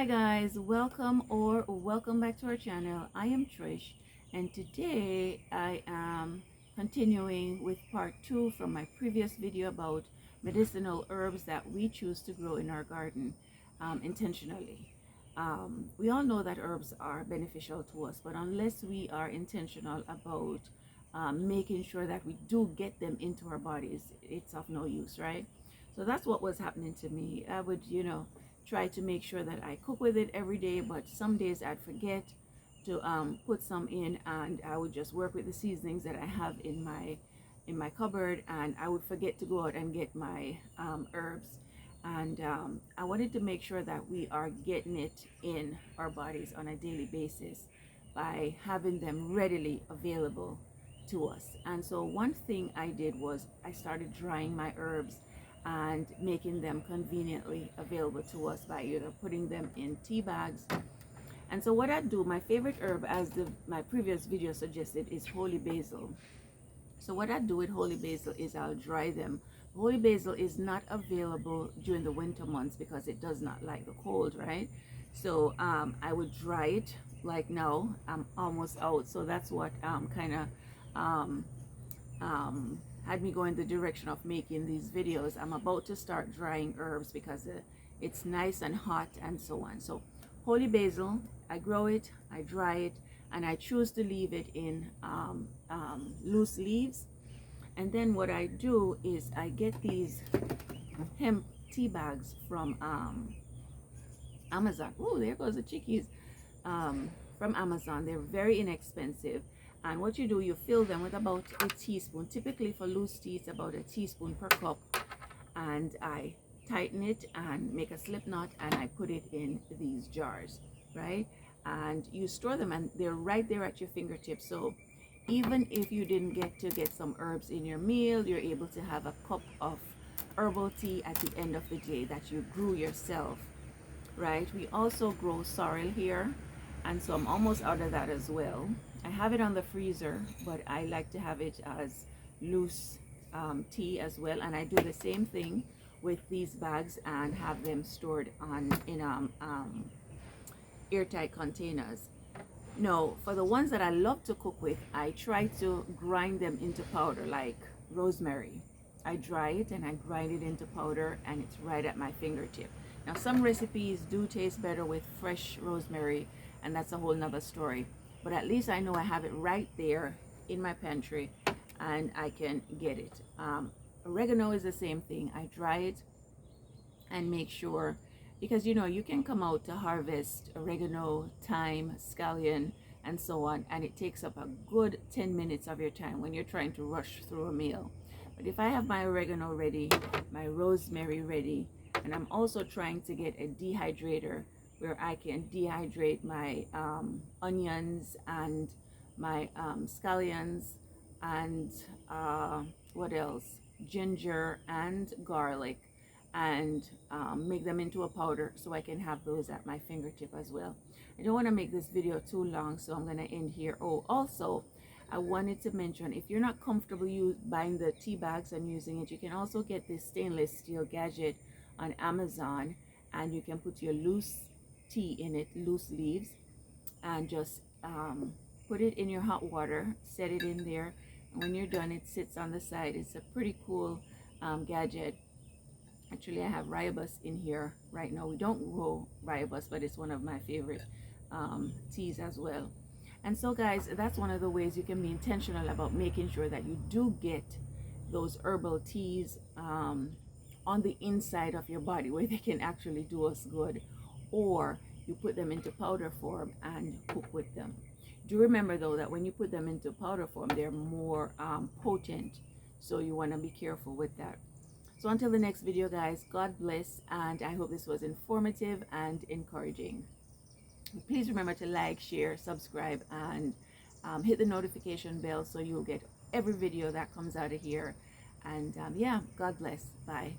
Hi guys, welcome back to our channel. I am Trish, and today I am continuing with part 2 from my previous video about medicinal herbs that we choose to grow in our garden intentionally. We all know that herbs are beneficial to us, but unless we are intentional about making sure that we do get them into our bodies, it's of no use, right? So that's what was happening to me. I would, try to make sure that I cook with it every day, but some days I'd forget to put some in, and I would just work with the seasonings that I have in my cupboard, and I would forget to go out and get my herbs. And I wanted to make sure that we are getting it in our bodies on a daily basis by having them readily available to us. And so one thing I did was I started drying my herbs and making them conveniently available to us by either putting them in tea bags. And so what I do, my favorite herb, as my previous video suggested, is holy basil. So what I do with holy basil is I'll dry them. Holy basil is not available during the winter months because it does not like the cold, right? So I would dry it. Like now I'm almost out, so that's what kind of had me go in the direction of making these videos. I'm about to start drying herbs because it's nice and hot and so on. So holy basil, I grow it, I dry it, and I choose to leave it in loose leaves. And then what I do is I get these hemp tea bags from Amazon. Oh, there goes the chickies. From Amazon. They're very inexpensive. And what you do, you fill them with about a teaspoon. Typically for loose tea, it's about a teaspoon per cup. And I tighten it and make a slip knot, and I put it in these jars, right? And you store them, and they're right there at your fingertips. So even if you didn't get to get some herbs in your meal, you're able to have a cup of herbal tea at the end of the day that you grew yourself, right? We also grow sorrel here, and so I'm almost out of that as well. I have it on the freezer, but I like to have it as loose tea as well. And I do the same thing with these bags and have them stored in airtight containers. No, for the ones that I love to cook with, I try to grind them into powder, like rosemary. I dry it and I grind it into powder, and it's right at my fingertip. Now, some recipes do taste better with fresh rosemary, and that's a whole nother story. But at least I know I have it right there in my pantry, and I can get it. Oregano is the same thing. I dry it and make sure, because you can come out to harvest oregano, thyme, scallion, and so on, and it takes up a good 10 minutes of your time when you're trying to rush through a meal. But if I have my oregano ready, my rosemary ready, and I'm also trying to get a dehydrator where I can dehydrate my onions and my scallions and what else? Ginger and garlic, and make them into a powder so I can have those at my fingertip as well. I don't want to make this video too long, so I'm going to end here. Oh, also, I wanted to mention, if you're not comfortable buying the tea bags and using it, you can also get this stainless steel gadget on Amazon, and you can put your loose tea in it, loose leaves, and just put it in your hot water, set it in there, and when you're done, it sits on the side. It's a pretty cool gadget. Actually, I have rooibos in here right now. We don't grow rooibos, but it's one of my favorite teas as well. And so guys, that's one of the ways you can be intentional about making sure that you do get those herbal teas on the inside of your body, where they can actually do us good, or you put them into powder form and cook with them. Do remember though that when you put them into powder form, they're more potent, so you want to be careful with that. So until the next video guys, God bless, and I hope this was informative and encouraging. Please remember to like, share, subscribe, and hit the notification bell so you'll get every video that comes out of here. And yeah, God bless. Bye.